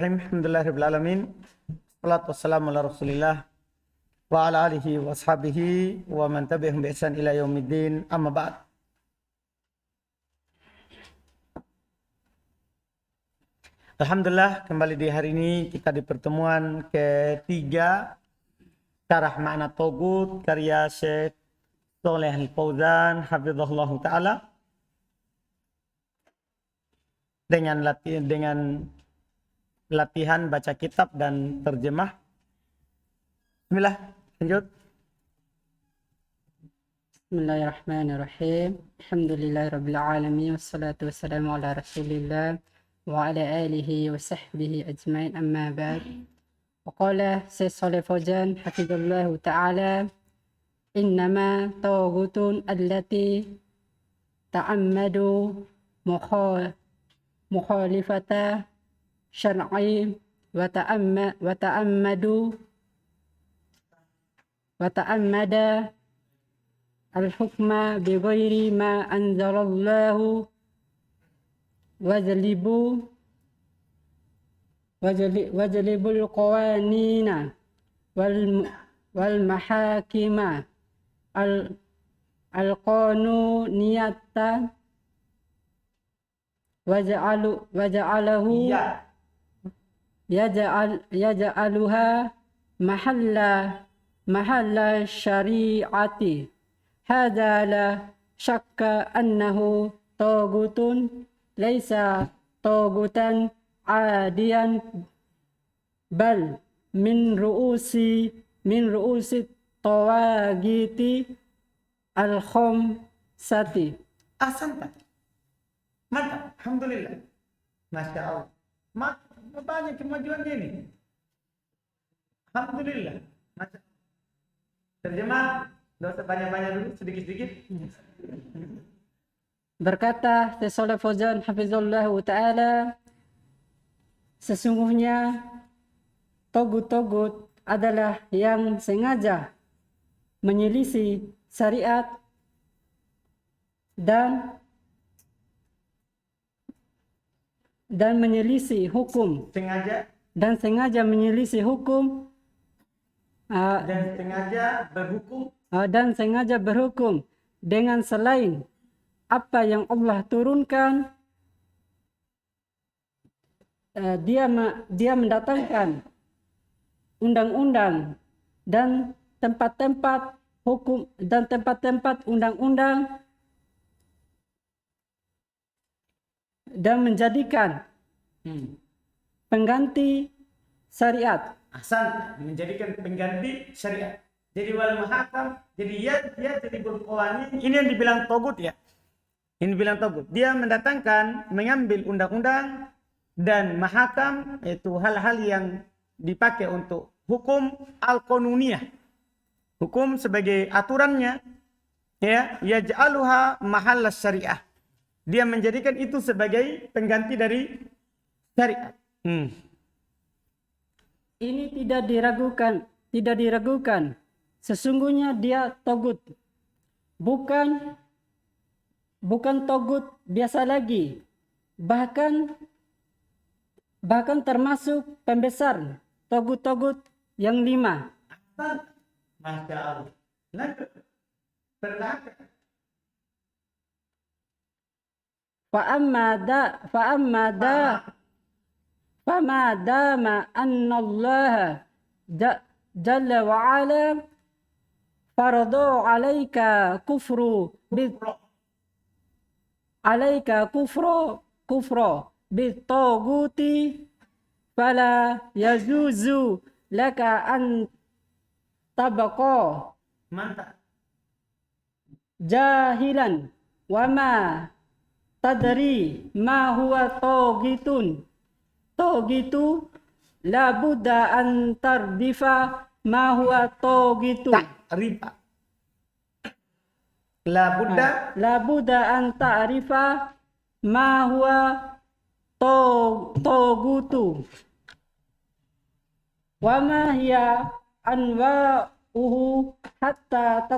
Alhamdulillahirabbil alamin. Wassalatu wassalamu ala Rasulillah wa ala alihi wa ashabihi wa man tabi'ahum bi ihsan ila yaumiddin. Amma ba'd. Alhamdulillah, kembali di hari ini kita di pertemuan ketiga Syarah Makna Togut karya Syekh Shalih Al-Fauzan hafizahullah taala dengan latihan baca kitab dan terjemah. Bismillah, lanjut. Bismillahirrahmanirrahim. Alhamdulillahirabbil alamin wassalatu wassalamu ala Rasulillah wa ala alihi wa sahbihi ajmain, amma ba'd. Wa qala Syekh Shalih Fauzan hafizallahu ta'ala, innama taghutun allati ta'ammadu mukhalifata syar'i wa ta'ammada al-hukma bi ghairi ma anzalallahu wajlibul qawanina wal mahakima al-qanuniyata waja'alahu yaj'aluha mahalla syari'ati. Hadza la syakka annahu taghutun laisa taghutan adiyan bal min ru'usi tawagiti al-khamsati. Ahsanta. Mantap. Alhamdulillah. Masya Allah. Banyak kemajuannya ini. Alhamdulillah. Masya Allah. Terjemah. Tidak usah banyak-banyak dulu, sedikit-sedikit. Berkata Syekh Shalih Fauzan hafizallahu ta'ala, sesungguhnya togut-togut adalah yang sengaja menyelisih syariat dan menyelisih hukum. Sengaja menyelisih hukum dan sengaja berhukum dengan selain apa yang Allah turunkan. Dia mendatangkan undang-undang dan tempat-tempat hukum dan tempat-tempat undang-undang dan menjadikan pengganti syariat. Menjadikan pengganti syariat. Jadi wal mahakam, jadi dia jadi berqawani. Ini yang dibilang togut ya. Ini bilang togut. Dia mendatangkan, mengambil undang-undang dan mahakam, yaitu hal-hal yang dipakai untuk hukum al-qanuniyah. Hukum sebagai aturannya, ya, yaj'aluha mahallas syariah. Dia menjadikan itu sebagai pengganti dari syariat. Ini tidak diragukan. Sesungguhnya dia togut. Bukan togut biasa lagi. Bahkan termasuk pembesar togut-togut yang 5. Masya Allah. Fama dama anna Allah jalla wa ala faradu alaika kufru bitaguti fala yajuzu laka an tabqa jahilan wa ma tadri ma huwa tagitu la budda an tardifa ma huwa tagitu. La budda an ta'rifa ma huwa tagutu wa ma hiya anwa'uhu hatta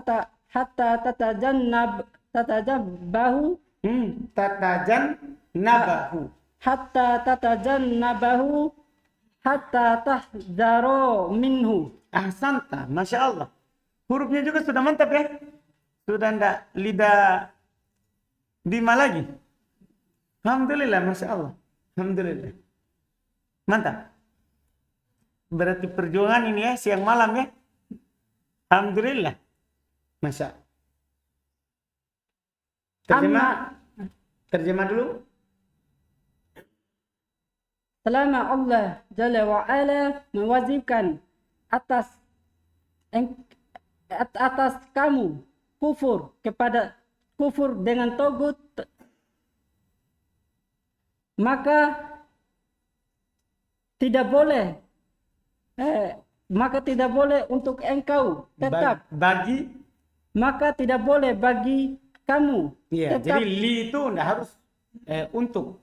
tatajabbahu Tatajannabahu. hatta tatajannabahu hatta tahzaro minhu. Ahsanta, Masya Allah. Hurufnya juga sudah mantap ya. Sudah ndak lidah Bima lagi. Alhamdulillah, Masya Allah. Alhamdulillah. Mantap. Berarti perjuangan ini ya, siang malam ya. Alhamdulillah. Masya Allah. Terjemah dulu. Selama Allah Jalla wa'ala mewajibkan atas kamu kufur dengan togut, maka tidak boleh untuk engkau tetap tidak boleh bagi kamu Iya, tetap. jadi li itu enggak harus untuk.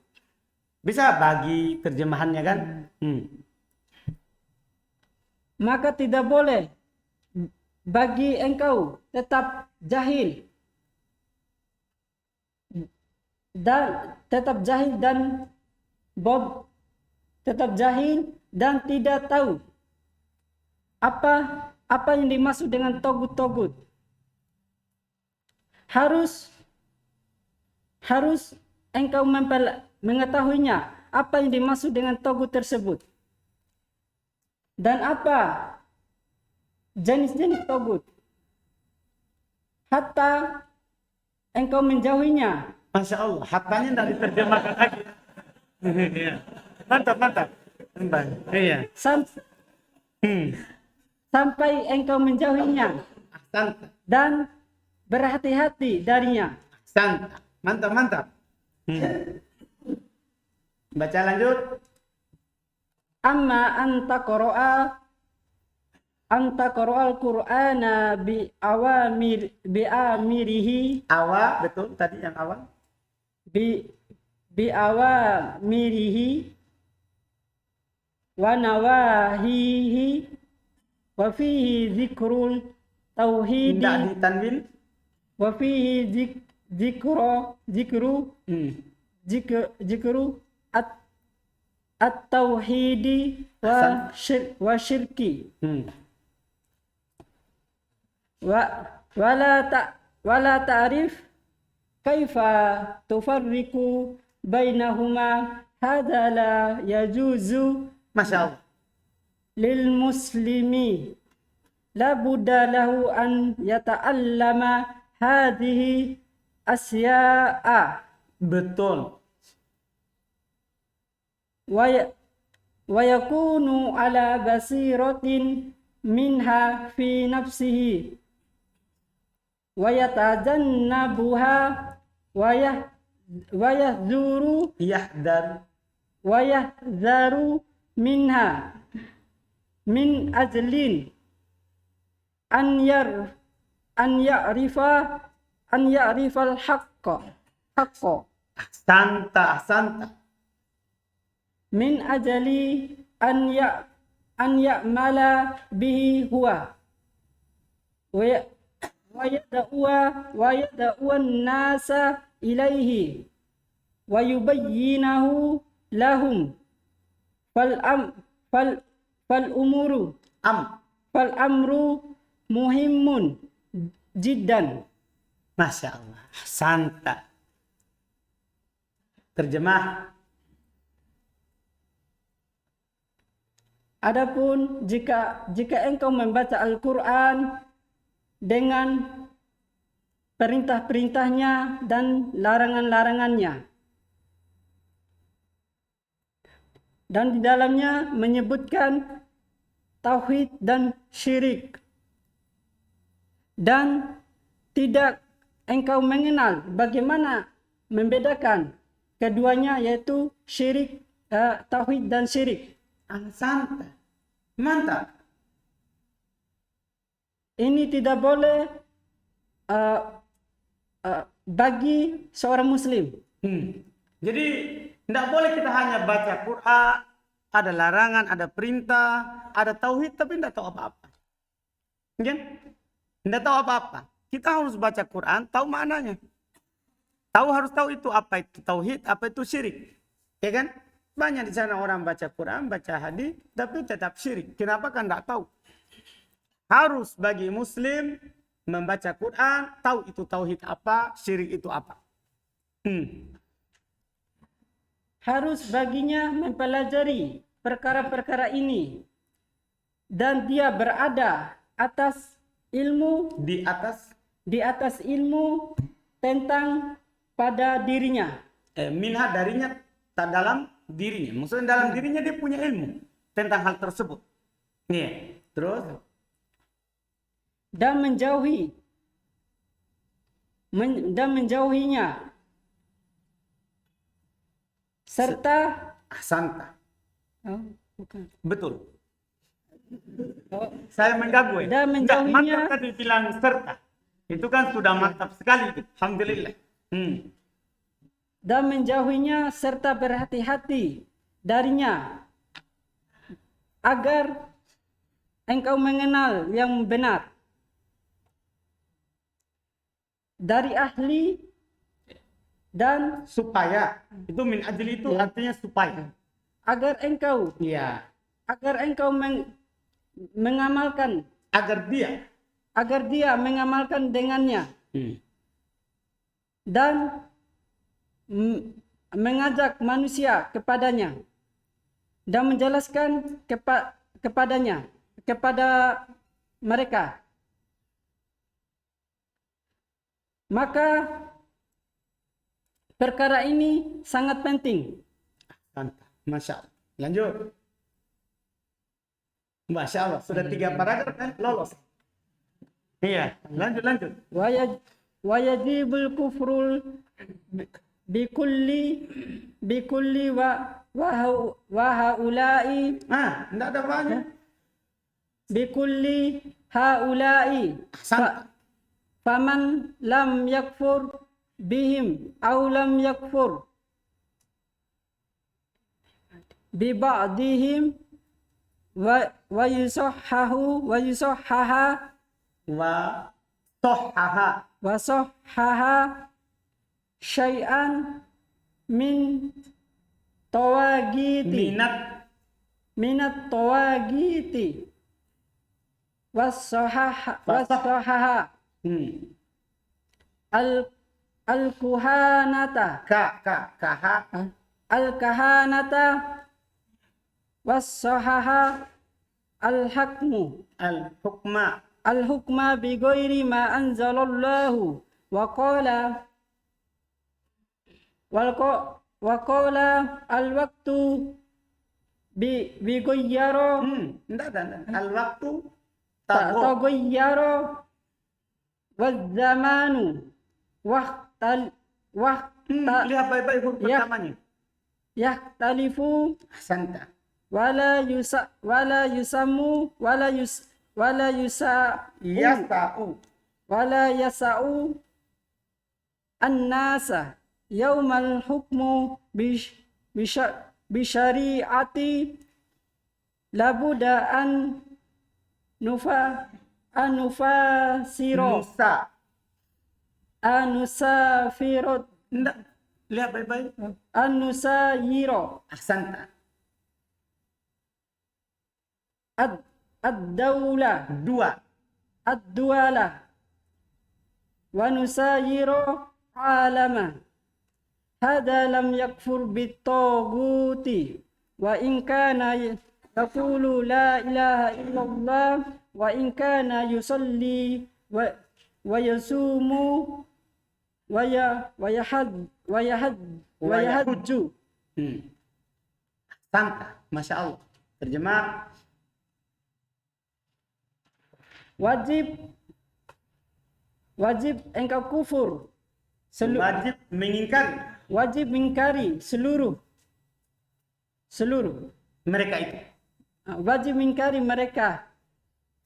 Bisa bagi terjemahannya kan? Maka tidak boleh bagi engkau tetap jahil dan tidak tahu apa yang dimaksud dengan togut. Harus engkau mengetahuinya apa yang dimaksud dengan togut tersebut dan apa jenis-jenis togut hatta engkau menjauhinya. Masya Allah, hatanya tidak diterjemahkan lagi. Mantap. Iya. Sampai engkau menjauhinya dan berhati-hati darinya. Mantap. Baca lanjut. Amma anta qara'a al-Qur'ana bi amirihi. Betul tadi yang awal. Bi awamirihi wa nawahihi wa fihi zikrul tauhidi. Tidak ditanwin. Wa fihi zikru at-tauhidi wa syirki. Wala ta'rif kaifa tufarriqu bainahuma hadza la yajuzu. Masya Allah. Lil muslimi la budda lahu an yata'allama hadhihi asya'a. Betul. Wa yakunu ala basiratin minha fi nafsihi wa yatajannabuha wa yahzaru minha min ajlin an ya'rifa al-haqqa Santa. min ajali an ya'mala bihi huwa wa yad'u an-nasa ilaihi wa yubayyinahu lahum fal amru muhimmun jiddan. Masya Allah. Santa. Terjemah. Adapun jika engkau membaca Al-Quran dengan perintah-perintahnya dan larangan-larangannya, dan di dalamnya menyebutkan tauhid dan syirik, dan tidak engkau mengenal bagaimana membedakan keduanya, yaitu syirik, tauhid dan syirik. Santa. Mantap. Ini tidak boleh bagi seorang muslim. Jadi tidak boleh kita hanya baca Quran, ada larangan, ada perintah, ada tauhid, tapi tidak tahu apa-apa. Ya? Tidak tahu apa-apa. Kita harus baca Quran, tahu maknanya. Harus tahu itu apa itu tauhid, apa itu syirik. Ya kan? Banyak di sana orang baca Quran, baca hadis, tapi tetap syirik. Kenapa? Kan tidak tahu. Harus bagi Muslim membaca Quran, tahu itu tauhid apa, syirik itu apa. Harus baginya mempelajari perkara-perkara ini. Dan dia berada atas ilmu, di atas ilmu tentang pada dirinya. Minha darinya, tak dalam dirinya. Maksudnya dalam dirinya dia punya ilmu tentang hal tersebut. Iya. Terus? Dan menjauhinya. Serta Ahsanta. oh, bukan. Betul. Oh, Saya mengganggu ya. Dan Enggak, menjauhinya. mantap tadi bilang serta. Itu kan sudah mantap sekali itu. Alhamdulillah. Dan menjauhinya serta berhati-hati darinya agar engkau mengenal yang benar dari ahli dan Supaya. Itu min ajli itu artinya supaya. agar engkau Iya. mengamalkan, Agar dia mengamalkan dengannya dan mengajak manusia kepadanya dan menjelaskan kepada mereka. Maka perkara ini sangat penting. Mantap. Masya Allah. Lanjut. Masya Allah. Sudah 3 paragraf kan? Lolos. Iya. Lanjut. Wajibul kufrul bikulli wa haula'i Enggak ada banyak. bikulli haula'i faman lam yakfur bihim aw lam yakfur bi ba'dihim wa sahhaha syai'an min tawagiti minat tawagiti wasahaha al-kuhanata al-kahanata wasahaha al-hukma bi ghairi ma anzalallahu wa qala al-waktu bigoyyaro al-waktu tagoyyaro waz-zamanu lihat baik-baik huruf pertamanya. yahtalifu Ahsanta. wala yasa'u an-nasa yaumal hukmu bisyari'ati labuda an anusafirot Enggak. Lihat baik-baik. anusayiro Ahsanta. ad-duwala wa nusayiro alama. Hada lam yakfur bit-taghuti wa in kana yaqulu la ilaha illallah wa in kana yusalli wa yasumu wa yahajju. Santa. Masya Allah. Terjemah. Wajib engkau kufur. Wajib mengingkari seluruh Mereka itu. wajib mengingkari mereka.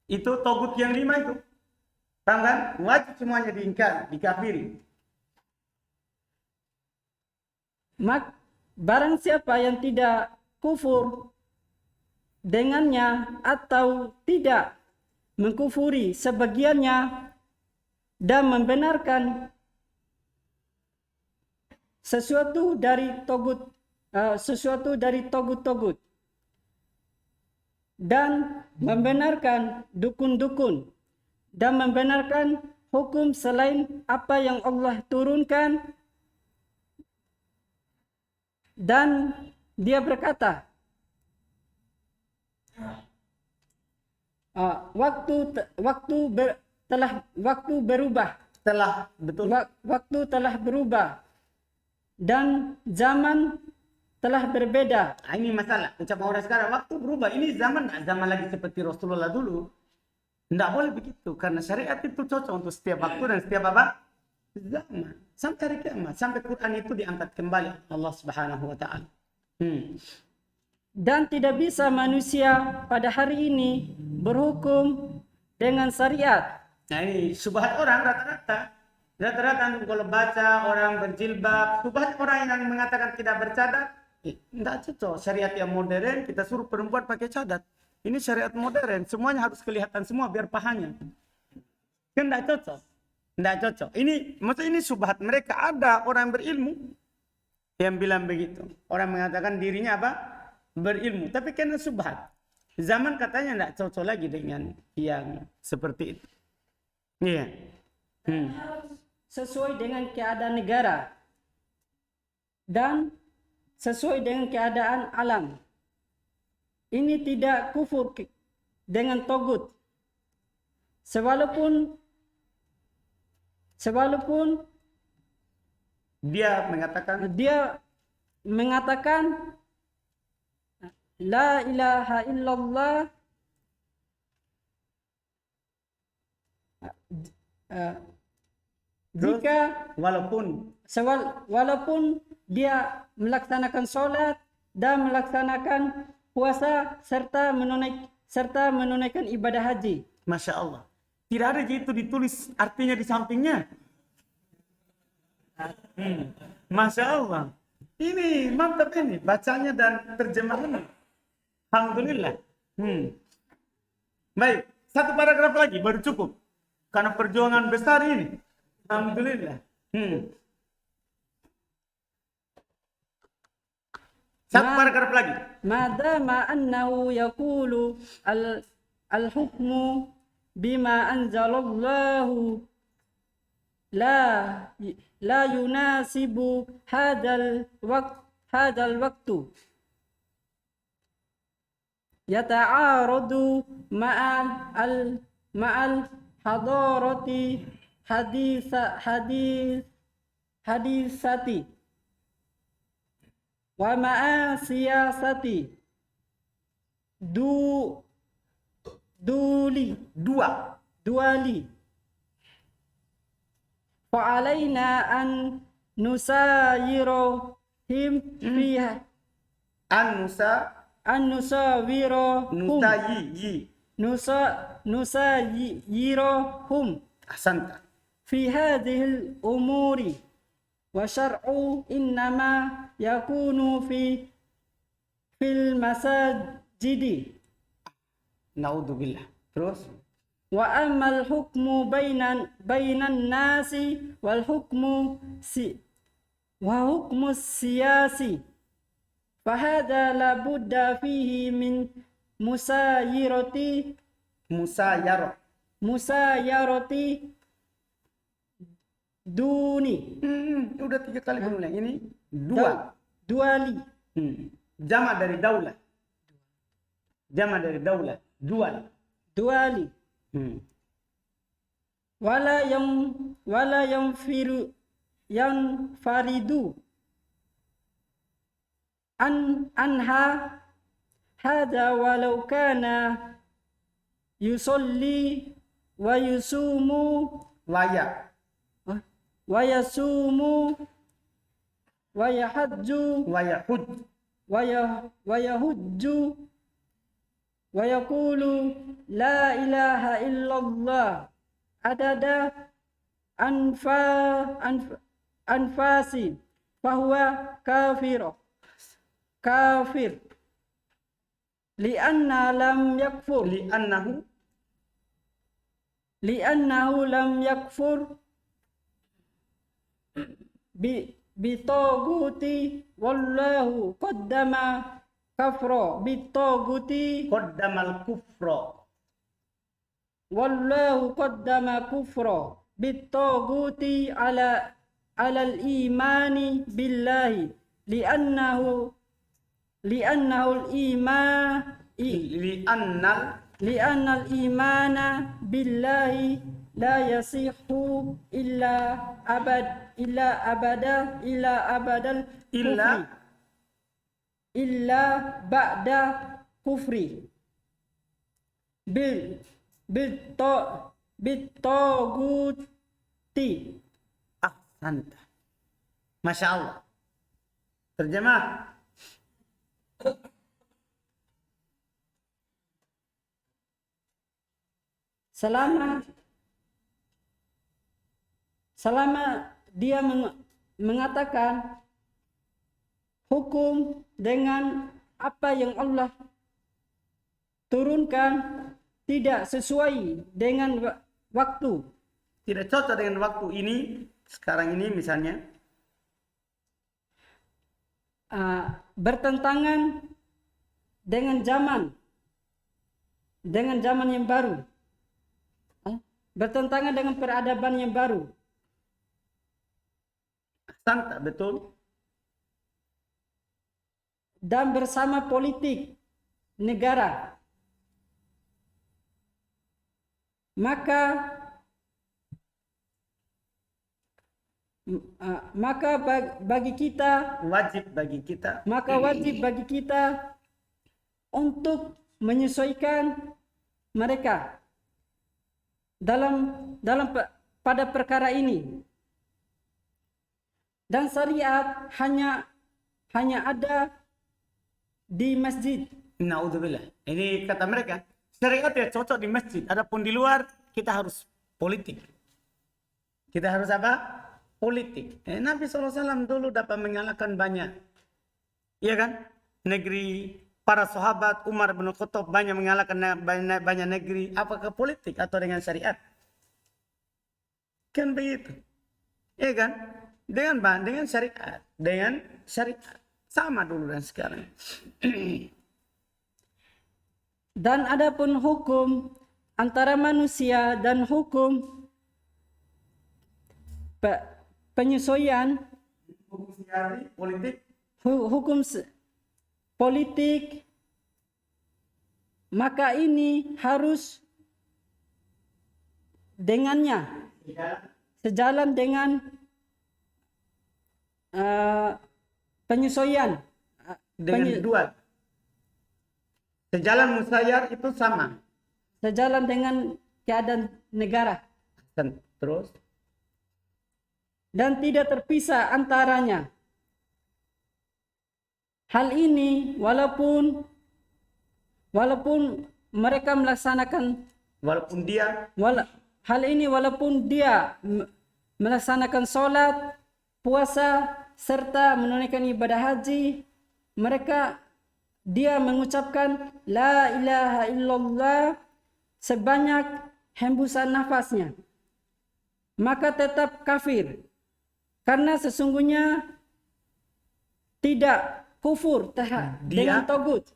Itu togut yang 5 itu. Paham kan? Wajib semuanya diingkari, dikafiri. Barang siapa yang tidak kufur dengannya atau tidak mengkufuri sebagiannya dan membenarkan sesuatu dari togut sesuatu dari togut-togut dan membenarkan dukun-dukun dan membenarkan hukum selain apa yang Allah turunkan, dan dia berkata, waktu berubah, waktu telah berubah dan zaman telah berbeda. Nah, ini masalah. Ucapan orang sekarang, waktu berubah. Ini zaman nggak zaman lagi seperti Rasulullah dulu. Nggak boleh begitu. Karena syariat itu cocok untuk setiap waktu dan setiap apa? Zaman. Sampai hari kiamat. Sampai Quran itu diangkat kembali Allah Subhanahu wa Ta'ala. Dan tidak bisa manusia pada hari ini berhukum dengan syariat. Nah, ini subhat orang rata-rata. Rata-rata kalau baca orang berjilbab, subhat orang yang mengatakan tidak bercadar, tidak cocok. Syariat yang modern, kita suruh perempuan pakai cadar. Ini syariat modern, semuanya harus kelihatan semua biar pahanya. Kan tidak cocok. Tidak cocok. Maksudnya ini subhat. Mereka ada orang berilmu yang bilang begitu. Orang mengatakan dirinya apa? Berilmu. Tapi karena subhat. Zaman katanya tidak cocok lagi dengan yang seperti itu. Iya. Sesuai dengan keadaan negara dan sesuai dengan keadaan alam. Ini tidak kufur dengan togut. Sewalaupun dia mengatakan la ilaha illallah, jika walaupun dia melaksanakan sholat dan melaksanakan puasa serta menunaikan ibadah haji. Masya Allah. Tidak ada itu ditulis artinya di sampingnya. Masya Allah. Ini mantap ini bacanya dan terjemahannya. Alhamdulillah. Baik, satu paragraf lagi baru cukup. Karena perjuangan besar ini. Alhamdulillah. Satu paragraf lagi. Madama annahu yaqulu al-hukmu bima anzalallahu la yunasibu hadal waktu yata'aradu ma'al hadarati hadisati wa ma'a siyasati duali fa'alaina an nusayirohim fiha nusayirohum Ahsanta. fi hadhil umuri wa syar'u innama yakunu fil masajidi. Naudzubillah. Terus? Wa amal hukmu bainan nasi wal hukmu siyasi fahada la budda fihi min musayarati duni. Udah 3 kali berulang. Ini duali. Jama dari daulah. Duali. Wala yang faridu anha hada walau kana yusolli wa yusumu wa yasumu wa yahujju wa yaqulu la ilaha illallah adada anfasi fahuwa kafir li'annahu lam yakfur bitaguti wallahu qaddama kafra bitaguti Qaddamal kufra. wallahu qaddama kufra bitaguti ala al-imani billahi li'annahu al-iman li'anna al-imana billahi la yasihu illa abadal kufri illa ba'da kufri bitaguti. Ahsanta. Masya Allah. Terjemah. Selama dia mengatakan hukum dengan apa yang Allah turunkan tidak sesuai dengan waktu, Tidak cocok dengan waktu ini, sekarang ini misalnya. Bertentangan dengan zaman yang baru, bertentangan dengan peradaban yang baru. Ahsanta, betul. Dan bersama politik negara, maka bagi kita Wajib bagi kita untuk menyesuaikan mereka pada perkara ini. Dan syariat hanya ada di masjid. Naudzubillah. Ini kata mereka, syariat ya cocok di masjid. Adapun di luar kita harus politik. Kita harus apa? Politik. Nabi SAW dulu dapat mengalahkan banyak. Iya kan? Negeri, para sahabat, Umar bin Khattab banyak mengalahkan banyak negeri. Apakah politik atau dengan syariat? Kan begitu. Iya kan? Dengan syariat. Dengan syariat. Sama dulu dan sekarang. Dan adapun hukum antara manusia dan hukum penyesuaian Politik. hukum politik, maka ini harus dengannya sejalan dengan penyesuaian Dengan dua. Sejalan musayyar itu sama. sejalan dengan keadaan negara Dan terus. dan tidak terpisah antaranya. Hal ini walaupun mereka melaksanakan walaupun dia melaksanakan sholat, puasa, serta menunaikan ibadah haji, dia mengucapkan la ilaha illallah sebanyak hembusan nafasnya, maka tetap kafir. Karena sesungguhnya tidak kufur dengan togut.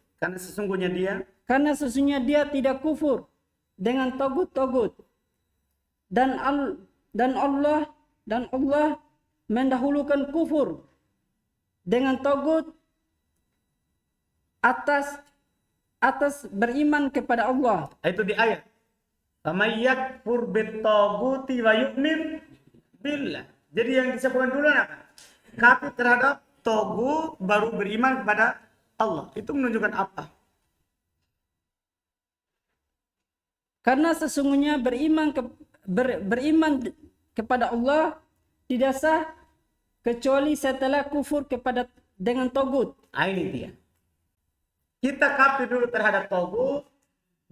Karena sesungguhnya dia tidak kufur dengan togut. Dan Allah mendahulukan kufur dengan togut atas beriman kepada Allah. itu di ayat. Faman yakfur bit-taghuti wa yu'min billah. Jadi yang disebutkan dulu apa? Kafir terhadap togut baru beriman kepada Allah. Itu menunjukkan apa? Karena sesungguhnya beriman kepada Allah tidak sah kecuali setelah kufur dengan togut. Ini dia. Kita kafir dulu terhadap togut,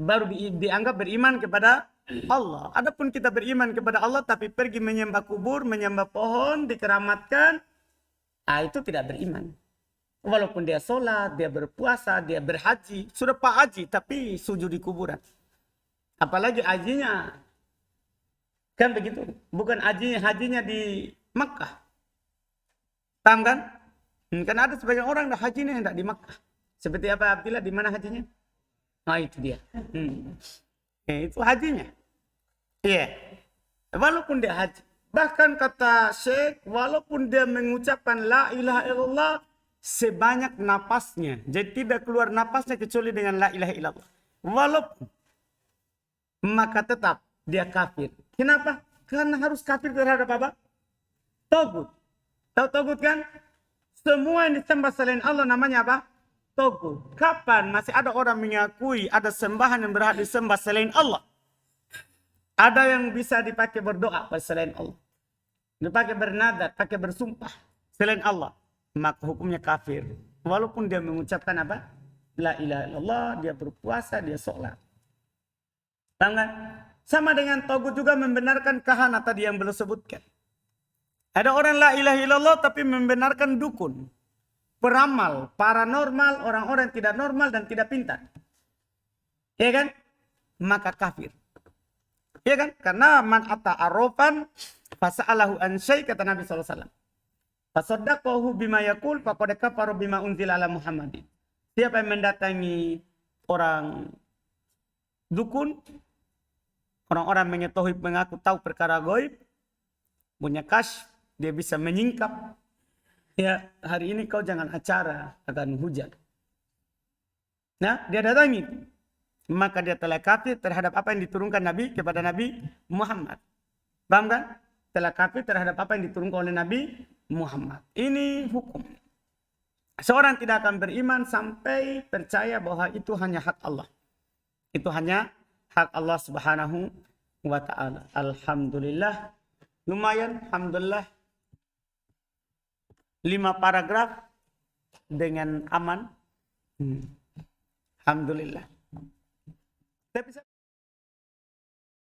baru dianggap beriman kepada Allah. Adapun kita beriman kepada Allah tapi pergi menyembah kubur, menyembah pohon, dikeramatkan, itu tidak beriman. Walaupun dia sholat, dia berpuasa, dia berhaji, sudah pak haji tapi sujud di kuburan. Apalagi hajinya kan begitu, bukan hajinya di Makkah. Paham kan? Karena ada sebagian orang dah hajinya yang tak di Makkah. Seperti apa Abdillah, di mana hajinya? Nah itu dia. Itu hajinya. Iya. Walaupun dia haji. Bahkan kata Syekh, walaupun dia mengucapkan la ilaha illallah sebanyak napasnya. Jadi tidak keluar napasnya kecuali dengan la ilaha illallah. Walaupun, maka tetap dia kafir. Kenapa? Karena harus kafir terhadap apa? Togut. Tahu togut kan? Semua yang disembah selain Allah namanya apa? Togut. Kapan masih ada orang mengakui ada sembahan yang berhak disembah selain Allah? Ada yang bisa dipakai berdoa selain Allah. Dipakai bernadar, pakai bersumpah selain Allah. Maka hukumnya kafir. Walaupun dia mengucapkan apa? La ilaha illallah, dia berpuasa, dia sholat. Paham kan? Sama dengan togut juga membenarkan kahana tadi yang belum sebutkan. Ada orang la ilaha illallah tapi membenarkan dukun, peramal, paranormal, orang-orang tidak normal dan tidak pintar. Ya kan? Maka kafir. Ya kan? Karena man ata arofan fasa'alahu an syai, kata Nabi SAW. Fasaddaqahu bima yaqul faqad kafara bima unzila ala Muhammadin. Siapa yang mendatangi orang dukun, orang-orang mengetahui mengaku tahu perkara gaib, punya kasyf, dia bisa menyingkap. Ya, hari ini kau jangan acara, akan hujan. Nah, dia datangi. Maka dia telah kafir terhadap apa yang diturunkan Nabi kepada Nabi Muhammad. Paham kan? Telah kafir terhadap apa yang diturunkan oleh Nabi Muhammad. Ini hukum. Seorang tidak akan beriman sampai percaya bahwa itu hanya hak Allah. Itu hanya hak Allah Subhanahu wa ta'ala. Alhamdulillah. Lumayan, alhamdulillah. 5 paragraf dengan aman. Alhamdulillah. Tapi